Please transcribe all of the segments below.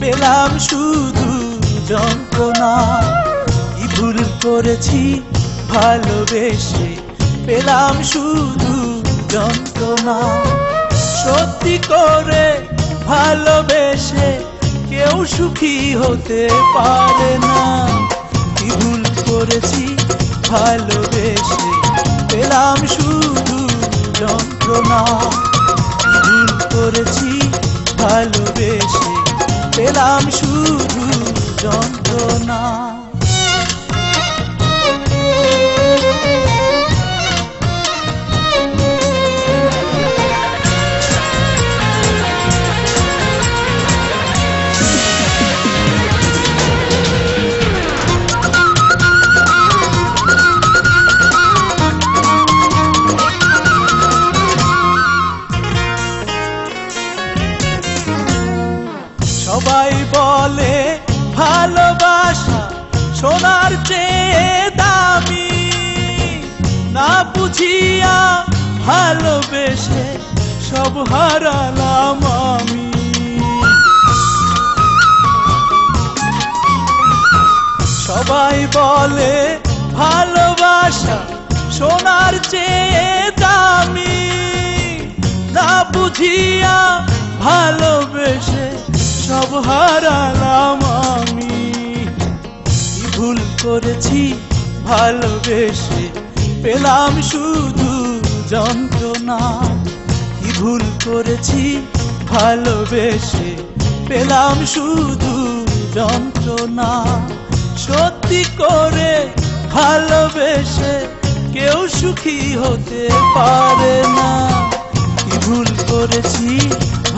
পেলাম শুধু যন্ত্রণা। কি ভুল করেছি ভালোবেসে, পেলাম শুধু যন্ত্রণা। সত্যি করে ভালোবেসে কেউ সুখী হতে পারে না। কি ভুল করেছি ভালোবেসে, পেলাম শুধু যন্ত্রণা। কি ভুল করেছি ভালোবেসে, পেলাম শুধু যন্ত্রণা। সবাই বলে ভালোবাসা সোনার চেয়ে দামি, না বুঝিয়া ভালোবেসে সব হারালাম আমি। সবাই বলে ভালোবাসা সোনার চেয়ে দামি, না বুঝিয়া ভালোবেসে সব হারালাম আমি। কি ভুল করেছি ভালোবেসে, পেলাম শুধু যন্ত্রণা। কি ভুল করেছি ভালোবেসে, পেলাম শুধু যন্ত্রণা। সত্যি করে ভালোবেসে কেউ সুখী হতে পারে না। কি ভুল করেছি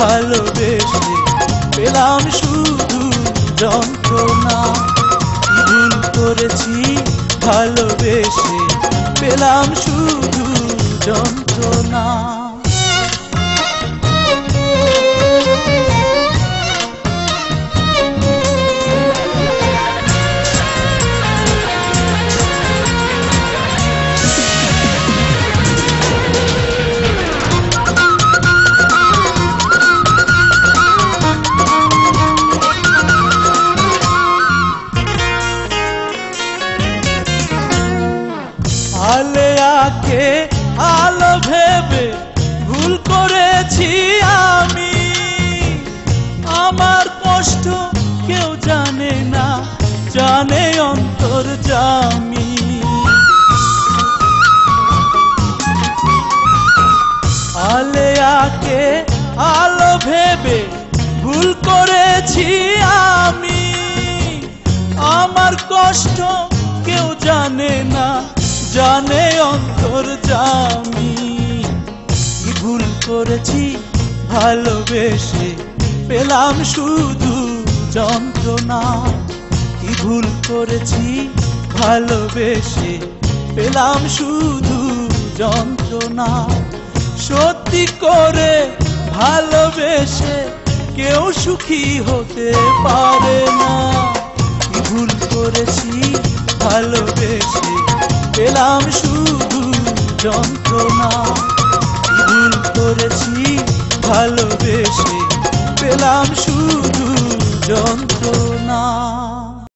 ভালোবেসে, পেলাম শুধু যন্ত্রণা। কি ভুল করেছি ভালোবেসে, পেলাম শুধু যন্ত্রণা। আলে আকে আলো ভেবে ভুল করেছি আমি। আমার কষ্ট কেউ জানে না, জানে অন্তর্যামী। আলে আকে আলো ভেবে ভুল করেছি আমি। আমার কষ্ট কেউ জানে না, জানে অন্তর্যামী। কি ভুল করেছি ভালোবেসে, পেলাম শুধু যন্ত্রণা। কি ভুল করেছি ভালোবেসে, পেলাম শুধু যন্ত্রণা। সত্যি করে ভালোবেসে কেউ সুখী হতে পারে না। কি ভুল করেছি ভালোবেসে, পেলাম শুধু যন্ত্রণা। কি ভুল করেছি ভালোবেসে, পেলাম শুধু যন্ত্রণা।